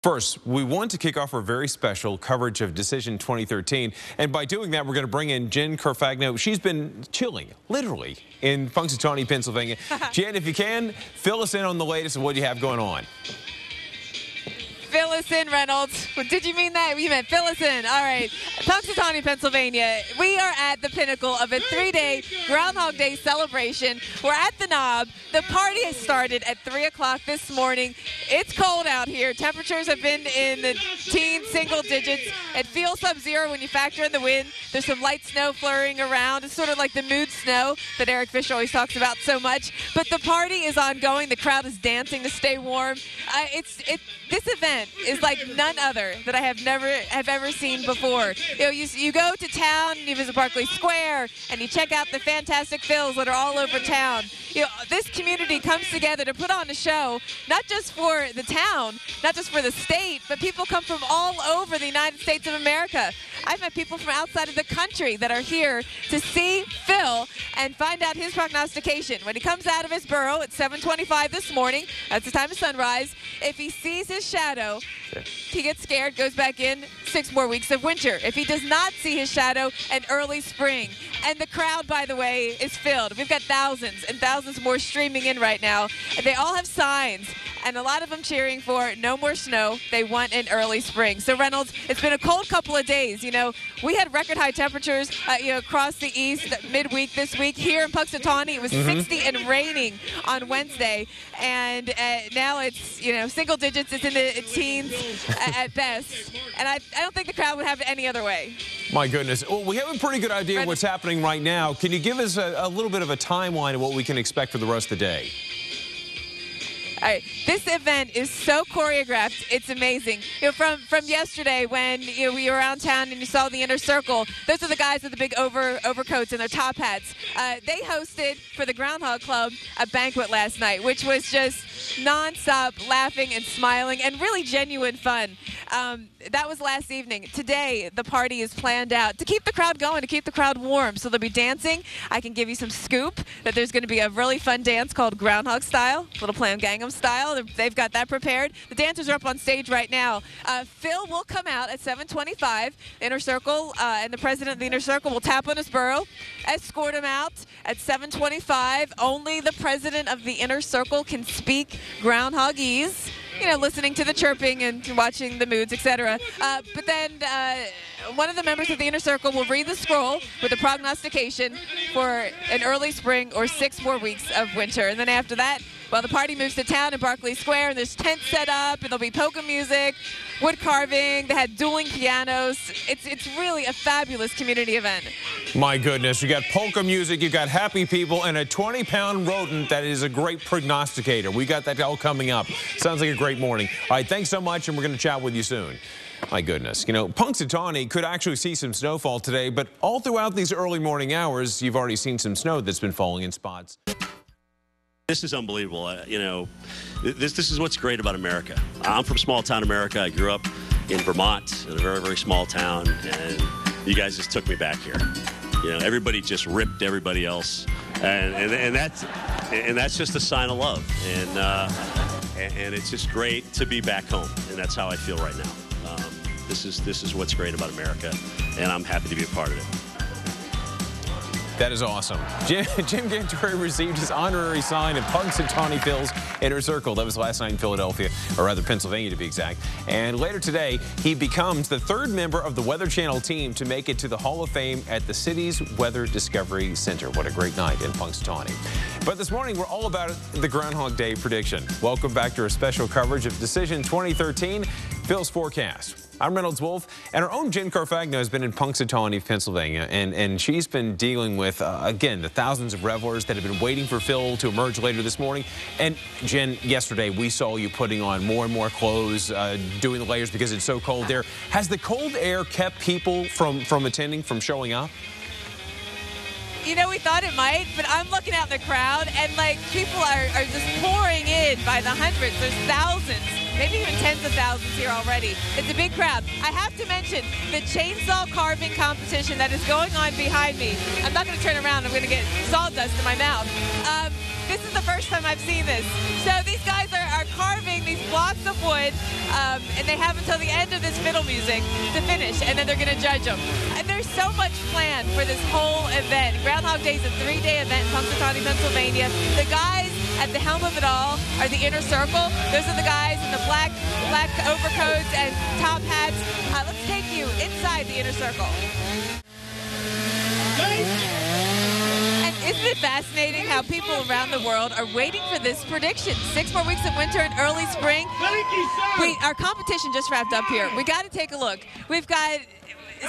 First, we want to kick off our very special coverage of Decision 2013, and by doing that, we're going to bring in Jen Carfagno. She's been chilling, literally, in Punxsutawney, Pennsylvania. Jen, if you can, fill us in on the latest of what you have going on. Fill us in, Reynolds. Did you mean that? You meant fill us in. All right. Punxsutawney, Pennsylvania. We are at the pinnacle of a 3-day Groundhog Day celebration. We're at the Knob. The party has started at 3 o'clock this morning. It's cold out here. Temperatures have been in the teen single digits. It feels sub-zero when you factor in the wind. There's some light snow flurrying around. It's sort of like the mood snow that Eric Fisher always talks about so much. But the party is ongoing. The crowd is dancing to stay warm. This event is like none other that I have ever seen before. You go to town, you visit Barclay Square, and you check out the fantastic fills that are all over town. This community comes together to put on a show, not just for the town, not just for the state, but people come from all over the United States of America. I've met people from outside of the country that are here to see Phil and find out his prognostication. When he comes out of his burrow at 7:25 this morning, that's the time of sunrise, if he sees his shadow, he gets scared, goes back in, 6 more weeks of winter. If he does not see his shadow, an early spring. And the crowd, by the way, is filled. We've got thousands and thousands more streaming in right now. And they all have signs, and a lot of them cheering for no more snow. They want an early spring. So, Reynolds, it's been a cold couple of days. We had record high temperatures across the east midweek this week. Here in Punxsutawney, it was 60 and raining on Wednesday. And now it's, single digits. It's in the teens at best. And I don't think the crowd would have it any other way. My goodness. Well, we have a pretty good idea of what's happening right now. Can you give us a little bit of a timeline of what we can expect for the rest of the day? All right, this event is so choreographed, it's amazing. From yesterday when we were around town and you saw the inner circle, those are the guys with the big overcoats and their top hats. They hosted for the Groundhog Club a banquet last night, which was just nonstop laughing and smiling and really genuine fun. That was last evening. Today, the party is planned out to keep the crowd going, to keep the crowd warm. So they'll be dancing. I can give you some scoop that there's going to be a really fun dance called Groundhog Style, Little Plan Gangnam Style. They've got that prepared. The dancers are up on stage right now. Phil will come out at 7:25. Inner Circle and the president of the Inner Circle will tap on his burro, escort him out at 7:25. Only the president of the Inner Circle can speak Groundhogese. Listening to the chirping and watching the moods, etc. But then one of the members of the Inner Circle will read the scroll with a prognostication for an early spring or 6 more weeks of winter. And then after that, the party moves to town in Barclay Square, and there's tents set up, and there'll be polka music, wood carving. They had dueling pianos. It's really a fabulous community event. My goodness, you got polka music, you got happy people, and a 20-pound rodent that is a great prognosticator. We got that all coming up. Sounds like a great morning. All right, thanks so much, and we're going to chat with you soon. My goodness, Punxsutawney could actually see some snowfall today, but all throughout these early morning hours, you've already seen some snow that's been falling in spots. This is unbelievable. This is what's great about America. I'm from small town America. I grew up in Vermont, in a very, very small town, and you guys just took me back here. Everybody just ripped everybody else, and that's just a sign of love. And it's just great to be back home, and that's how I feel right now. This is what's great about America, and I'm happy to be a part of it. That is awesome. Jim Cantore received his honorary sign of Punxsutawney Phil's Inner Circle. That was last night in Philadelphia, or rather Pennsylvania to be exact. And later today, he becomes the 3rd member of the Weather Channel team to make it to the Hall of Fame at the city's Weather Discovery Center. What a great night in Punxsutawney. But this morning, we're all about the Groundhog Day prediction. Welcome back to our special coverage of Decision 2013, Phil's forecast. I'm Reynolds Wolf, and our own Jen Carfagno has been in Punxsutawney, Pennsylvania, and she's been dealing with, again, the thousands of revelers that have been waiting for Phil to emerge later this morning. And Jen, yesterday we saw you putting on more and more clothes, doing the layers because it's so cold there. Has the cold air kept people from attending, from showing up? We thought it might, but I'm looking out in the crowd, and people are just pouring in by the hundreds. There's thousands, maybe even tens of thousands here already. It's a big crowd. I have to mention the chainsaw carving competition that is going on behind me. I'm not going to turn around. I'm going to get sawdust in my mouth. this is the first time I've seen this. So these guys are carving these blocks of wood, and they have until the end of this fiddle music to finish, and then they're going to judge them. And there's so much planned for this whole event. Groundhog Day is a 3-day event in Punxsutawney, Pennsylvania. The guys at the helm of it all are the Inner Circle. Those are the guys in the black overcoats and top hats. Let's take you inside the Inner Circle. And isn't it fascinating how people around the world are waiting for this prediction? 6 more weeks of winter and early spring. Our competition just wrapped up here. We got to take a look. We've got...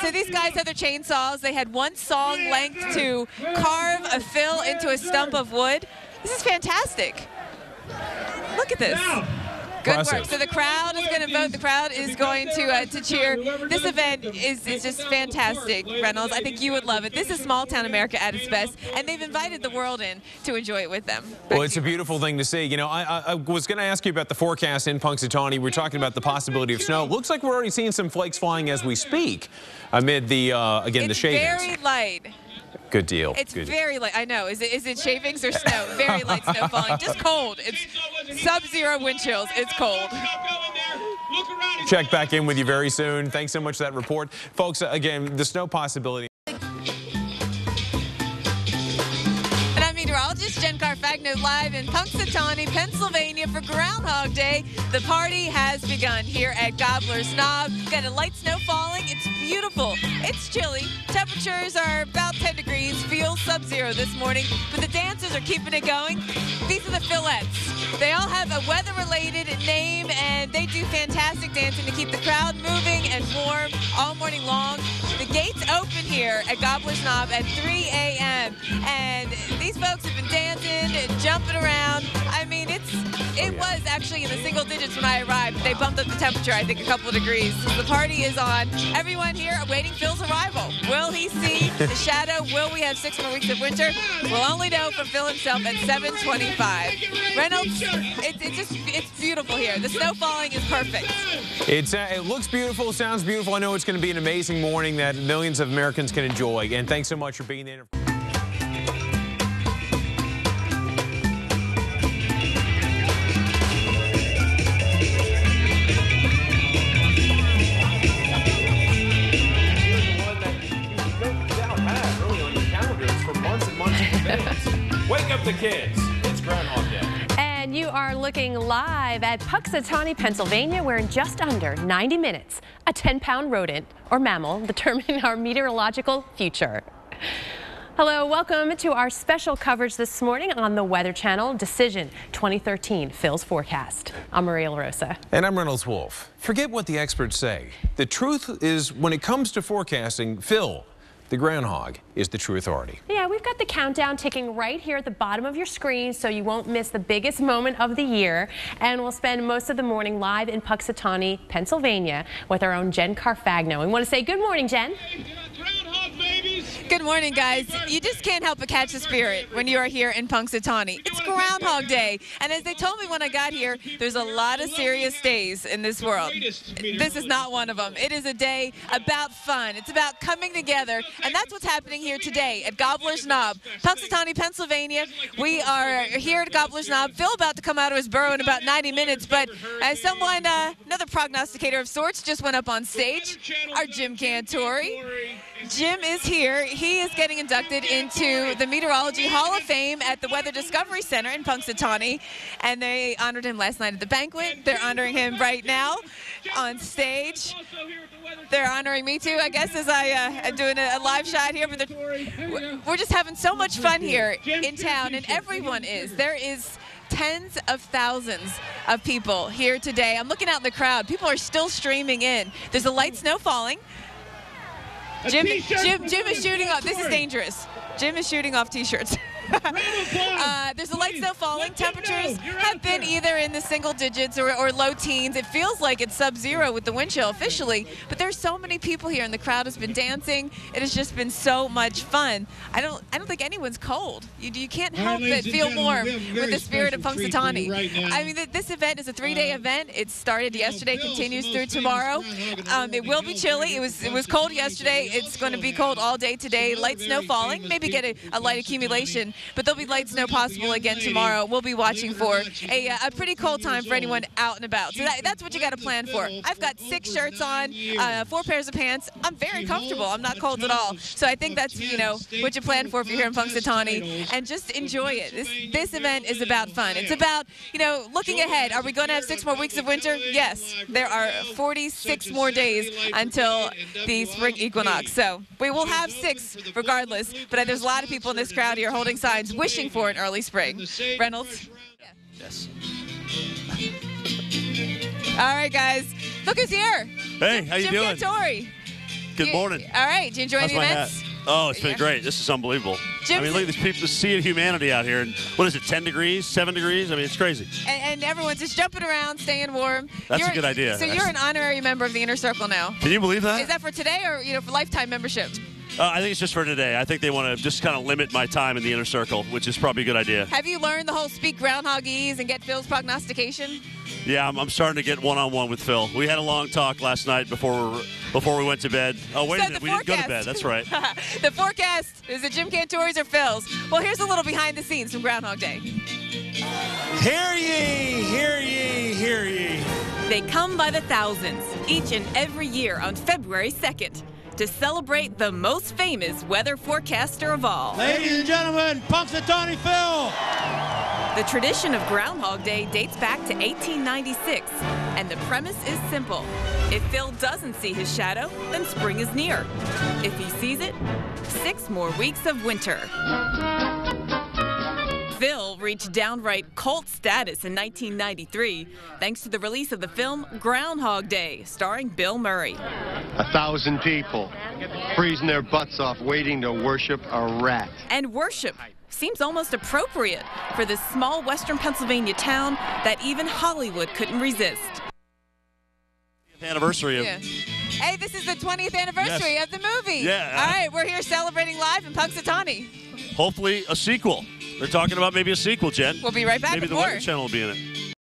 So these guys had their chainsaws. They had one song length to carve a fill into a stump of wood. This is fantastic. Look at this. Good work. So the crowd is going to vote. The crowd is going to cheer. This event is just fantastic, Reynolds. I think you would love it. This is small town America at its best, and they've invited the world in to enjoy it with them. Well, it's a beautiful thing to see. You know, I was going to ask you about the forecast in Punxsutawney. We're talking about the possibility of snow. Looks like we're already seeing some flakes flying as we speak amid the, again, the shavings. It's very light. Good deal. It's very light. I know. Is it shavings or snow? Very light snow falling. Just cold. It's sub-zero wind chills. It's cold. Check back in with you very soon. Thanks so much for that report. Folks, again, the snow possibility. And I'm meteorologist Jen Carfagno live in Punxsutawney, Pennsylvania for Groundhog Day. The party has begun here at Gobbler's Knob. Got a light snow falling. It's beautiful. It's chilly. Temperatures are about 10 degrees. Feels sub-zero this morning, but the dancers are keeping it going. These are the Fillettes. They all have a weather-related name, and they do fantastic dancing to keep the crowd moving and warm all morning long. The gates open here at Gobbler's Knob at 3 a.m. and these folks have been dancing and jumping around. I mean, it was actually in the single digits when I arrived. They bumped up the temperature, I think, a couple of degrees. The party is on. Everyone here awaiting Phil's arrival. Will he see the shadow? Will we have 6 more weeks of winter? We'll only know from Phil himself at 7:25. Reynolds, it's beautiful here. The snow falling is perfect. It looks beautiful, sounds beautiful. I know it's going to be an amazing morning that millions of Americans can enjoy. And thanks so much for being there. Wake up the kids. It's Groundhog Day. And you are looking live at Punxsutawney, Pennsylvania, where in just under 90 minutes, a 10-pound rodent or mammal determining our meteorological future. Hello, welcome to our special coverage this morning on the Weather Channel, Decision 2013, Phil's Forecast. I'm Maria Larosa. And I'm Reynolds Wolf. Forget what the experts say. The truth is, when it comes to forecasting, Phil, the groundhog, is the true authority. Yeah, we've got the countdown ticking right here at the bottom of your screen so you won't miss the biggest moment of the year. And we'll spend most of the morning live in Punxsutawney, Pennsylvania with our own Jen Carfagno. We want to say good morning, Jen. Good morning, guys. You just can't help but catch the spirit when you are here in Punxsutawney. It's Groundhog Day, and as they told me when I got here, there's a lot of serious days in this world. This is not one of them. It is a day about fun. It's about coming together, and that's what's happening here today at Gobbler's Knob, Punxsutawney, Pennsylvania. We are here at Gobbler's Knob. Phil about to come out of his burrow in about 90 minutes, but as someone, another prognosticator of sorts, just went up on stage, our Jim Cantore. Jim is here. He is getting inducted into the Meteorology Hall of Fame at the Weather Discovery Center in Punxsutawney, and they honored him last night at the banquet. They're honoring him right now on stage. They're honoring me too, I guess, as I am doing a live shot here. But we're just having so much fun here in town, and everyone is. There is tens of thousands of people here today. I'm looking out in the crowd. People are still streaming in. There's a light snow falling. Jim is shooting off. This is dangerous. Jim is shooting off T-shirts. There's a light snow falling. Temperatures have been either in the single digits or low teens. It feels like it's sub-zero with the wind chill officially, but there's so many people here and the crowd has been dancing. It has just been so much fun. I don't think anyone's cold. You can't help but feel warm with the spirit of Punxsutawney. I mean, this event is a 3-day event. It started yesterday, continues through tomorrow. It will be chilly. It was cold yesterday. It's going to be cold all day today. Light snow falling. Maybe get a light accumulation but there'll be light snow possible again tomorrow. We'll be watching for a pretty cold time for anyone out and about. So that's what you got to plan for. I've got 6 shirts on, 4 pairs of pants. I'm very comfortable. I'm not cold at all. So I think that's, what you plan for if you're here in Punxsutawney, and just enjoy it. This event is about fun. It's about, looking ahead. Are we going to have 6 more weeks of winter? Yes. There are 46 more days until the spring equinox. So we will have 6 regardless, but there's a lot of people in this crowd here holding signs wishing for an early spring. Reynolds? Yes. All right, guys. Look who's here. Hey, how you doing? Cantore. Good morning. All right. Do you enjoy the events? Oh, it's been great. This is unbelievable. I mean, look at these people, the sea of humanity out here. And what is it, 10 degrees, 7 degrees? I mean, it's crazy. And everyone's just jumping around, staying warm. That's a good idea. So you're an honorary member of the Inner Circle now. Can you believe that? Is that for today or, for lifetime membership? I think it's just for today. I think they want to just kind of limit my time in the Inner Circle, which is probably a good idea. Have you learned the whole speak Groundhogese and get Phil's prognostication? Yeah, I'm starting to get one-on-one with Phil. We had a long talk last night before we went to bed. Oh, wait a minute. We didn't go to bed. That's right. The forecast, is it Jim Cantore's or Phil's? Well, here's a little behind the scenes from Groundhog Day. Hear ye, hear ye, hear ye. They come by the thousands, each and every year on February 2nd, to celebrate the most famous weather forecaster of all. Ladies and gentlemen, Punxsutawney Phil. The tradition of Groundhog Day dates back to 1896, and the premise is simple. If Phil doesn't see his shadow, then spring is near. If he sees it, 6 more weeks of winter. Phil reached downright cult status in 1993 thanks to the release of the film Groundhog Day, starring Bill Murray. 1,000 people freezing their butts off waiting to worship a rat. And worship seems almost appropriate for this small western Pennsylvania town that even Hollywood couldn't resist. Anniversary of... Hey, this is the 20th anniversary of the movie. Yeah. All right, we're here celebrating live in Punxsutawney. Hopefully a sequel. They're talking about maybe a sequel, Jen. We'll be right back Maybe with the more. Weather Channel will be in it.